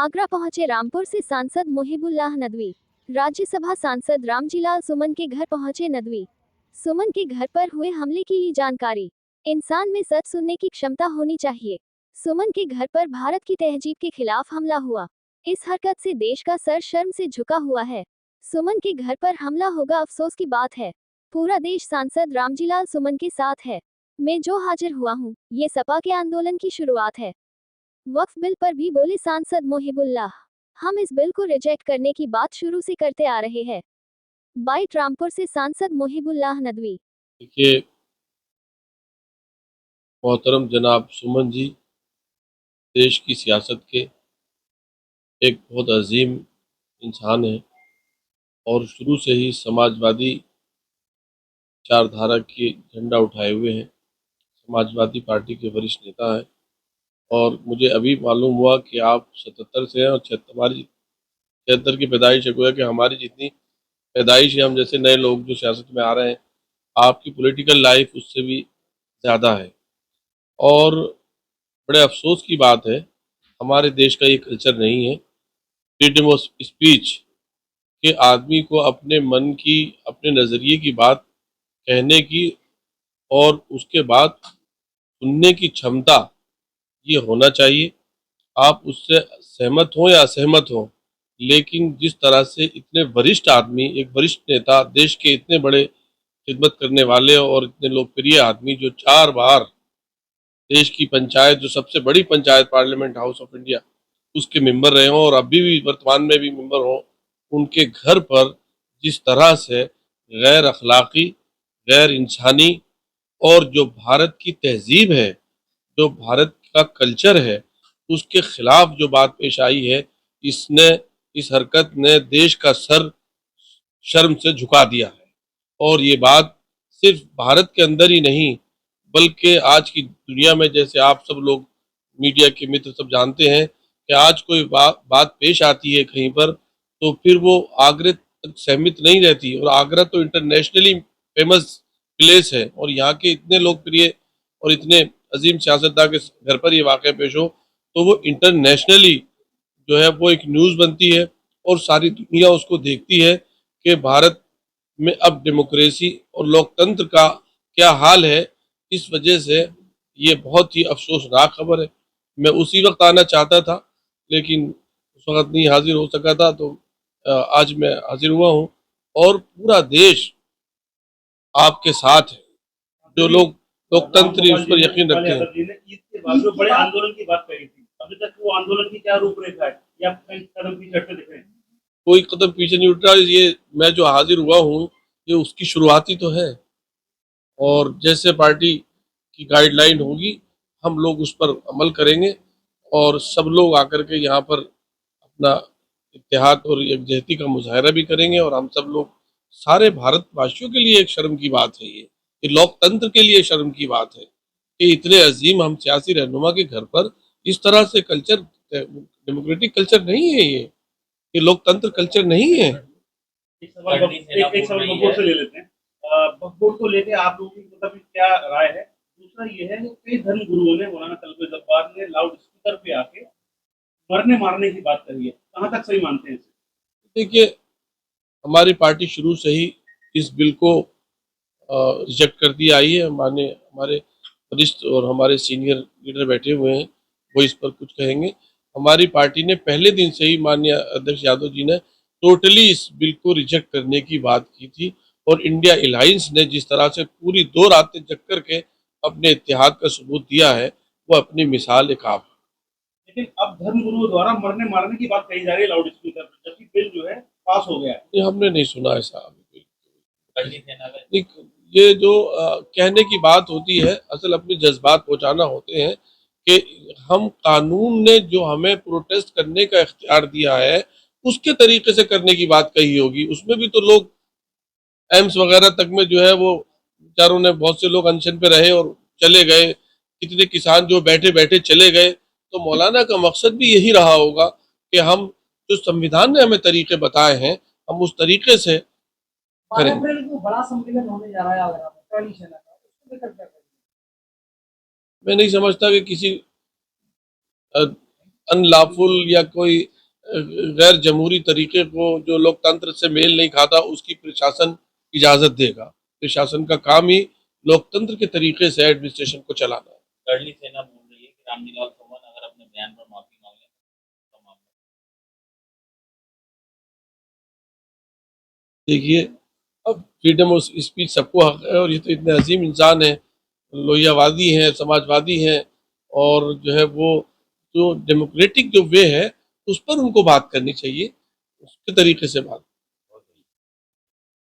आगरा पहुंचे रामपुर से सांसद मुहिबुल्लाह नदवी। राज्यसभा सांसद रामजीलाल सुमन के घर पहुंचे नदवी। सुमन के घर पर हुए हमले की ली जानकारी। इंसान में सच सुनने की क्षमता होनी चाहिए। सुमन के घर पर भारत की तहजीब के खिलाफ हमला हुआ। इस हरकत से देश का सर शर्म से झुका हुआ है। सुमन के घर पर हमला होगा अफसोस की बात है। पूरा देश सांसद रामजीलाल सुमन के साथ है। मैं जो हाजिर हुआ हूँ, ये सपा के आंदोलन की शुरुआत है। वक्फ बिल पर भी बोले सांसद मुहिबुल्लाह, हम इस बिल को रिजेक्ट करने की बात शुरू से करते आ रहे हैं। बाइट रामपुर से सांसद मुहिबुल्लाह नदवी। देखिए, मोहतरम जनाब सुमन जी देश की सियासत के एक बहुत अजीम इंसान हैं और शुरू से ही समाजवादी विचारधारा की झंडा उठाए हुए हैं। समाजवादी पार्टी के वरिष्ठ नेता हैं और मुझे अभी मालूम हुआ कि आप 77 से हैं और हमारी 76 की पैदाइश है। गोया कि हमारी जितनी पैदाइश है, हम जैसे नए लोग जो सियासत में आ रहे हैं, आपकी पॉलिटिकल लाइफ उससे भी ज़्यादा है। और बड़े अफसोस की बात है, हमारे देश का ये कल्चर नहीं है फ्रीडम ऑफ स्पीच के आदमी को अपने मन की, अपने नज़रिए की बात कहने की और उसके बाद सुनने की क्षमता ये होना चाहिए। आप उससे सहमत हों या असहमत हों, लेकिन जिस तरह से इतने वरिष्ठ आदमी, एक वरिष्ठ नेता, देश के इतने बड़े खिदमत करने वाले और इतने लोकप्रिय आदमी जो 4 बार देश की पंचायत, जो सबसे बड़ी panchayat parliament house of India, उसके मेंबर रहे हों और अभी भी वर्तमान में भी मेंबर हों, उनके घर पर जिस तरह से गैर अखलाकी, गैर इंसानी और जो भारत की तहजीब है, जो भारत का कल्चर है, उसके खिलाफ जो बात पेश आई है, इसने, इस हरकत ने देश का सर शर्म से झुका दिया है। और ये बात सिर्फ भारत के अंदर ही नहीं, बल्कि आज की दुनिया में, जैसे आप सब लोग मीडिया के मित्र सब जानते हैं कि आज कोई बात पेश आती है कहीं पर, तो फिर वो आगरा तक सीमित नहीं रहती। और आगरा तो इंटरनेशनली फेमस प्लेस है और यहाँ के इतने लोकप्रिय और इतने अजीम सियासतदान के घर पर ये वाक़या पेश हो, तो वो इंटरनेशनली जो है वो एक न्यूज़ बनती है और सारी दुनिया उसको देखती है कि भारत में अब डेमोक्रेसी और लोकतंत्र का क्या हाल है। इस वजह से ये बहुत ही अफसोसनाक खबर है। मैं उसी वक्त आना चाहता था, लेकिन उस वक्त नहीं हाजिर हो सका था, तो आज मैं हाजिर हुआ हूँ और पूरा देश आपके साथ है। जो लोग लोकतंत्र उस पर यकीन रखते हैं। ईद के बाद जो बड़े आंदोलन की बात कही थी, अभी तक वो आंदोलन की क्या रूपरेखा है या कई कदम पीछे हटते दिख रहे हैं? कोई कदम पीछे नहीं उठ रहा। ये मैं जो हाजिर हुआ हूँ, ये उसकी शुरुआती तो है और जैसे पार्टी की गाइडलाइन होगी, हम लोग उस पर अमल करेंगे और सब लोग आकर के यहाँ पर अपना इत्तेहाद और यकजहती का मुजाहरा भी करेंगे। और हम सब लोग, सारे भारतवासियों के लिए एक शर्म की बात है ये लोकतंत्र के लिए शर्म की बात है कि इतने अजीम हम सियासी रहनुमा के घर पर इस तरह से कल्चर, डेमोक्रेटिक कल्चर नहीं है ये लोकतंत्र कल्चर नहीं है। एक सवाल बकौर से ले लेते हैं। बकौर को लेके आप लोगों की मतलब क्या राय है? दूसरा ये है कि कई धर्म गुरुओं ने, मौलाना तलबे जब्बार ने लाउड स्पीकर पे आके मरने मारने की बात कही है, कहाँ तक सही मानते हैं इसे? देखिए, हमारी पार्टी शुरू से ही इस बिल को रिजेक्ट कर दिया आई है। माने हमारे वरिष्ठ और हमारे सीनियर लीडर बैठे हुए हैं, वो इस पर कुछ कहेंगे। हमारी पार्टी ने पहले दिन से ही, माननीय अध्यक्ष यादव जी ने टोटली इस बिल को रिजेक्ट करने की बात की थी और इंडिया अलायंस ने जिस तरह से पूरी 2 रातें जग करके अपने इत्तेहाद का सबूत दिया है, वो अपनी मिसाल एक आप। लेकिन अब धर्म गुरुओं द्वारा मरने मारने की बात कही जा रही है लाउड स्पीकर पर, जबकि बिल जो है पास हो गया है। ये हमने नहीं सुना ऐसा अभी। ये जो कहने की बात होती है, असल अपने जज्बात पहुंचाना होते हैं कि हम, कानून ने जो हमें प्रोटेस्ट करने का इख्तियार दिया है, उसके तरीके से करने की बात कही होगी। उसमें भी तो लोग एम्स वगैरह तक में जो है वो बेचारों ने, बहुत से लोग अनशन पे रहे और चले गए, कितने किसान जो बैठे बैठे चले गए। तो मौलाना का मकसद भी यही रहा होगा कि हम, जो संविधान ने हमें तरीके बताए हैं, हम उस तरीके से करें। बड़ा सम्मेलन होने जा रहा है आगरा में, पहली सेना का, उसको लेकर क्या करेंगे? मैं नहीं समझता कि किसी अनलॉफुल या कोई गैर जमहूरी तरीके को, जो लोकतंत्र से मेल नहीं खाता, उसकी प्रशासन इजाजत देगा। प्रशासन का काम ही लोकतंत्र के तरीके से एडमिनिस्ट्रेशन को चलाना है। कर्ली सेना बोल रही है कि रामजीलाल सुमन अगर अपने बयान पर माफी मांगे तो मामला। देखिए, अब फ्रीडम ऑफ स्पीच सबको हक है, और ये तो इतने अजीम इंसान है, लोहियावादी हैं, समाजवादी हैं, और जो है वो जो डेमोक्रेटिक जो वे है उस पर उनको बात करनी चाहिए, उसके तरीके से बात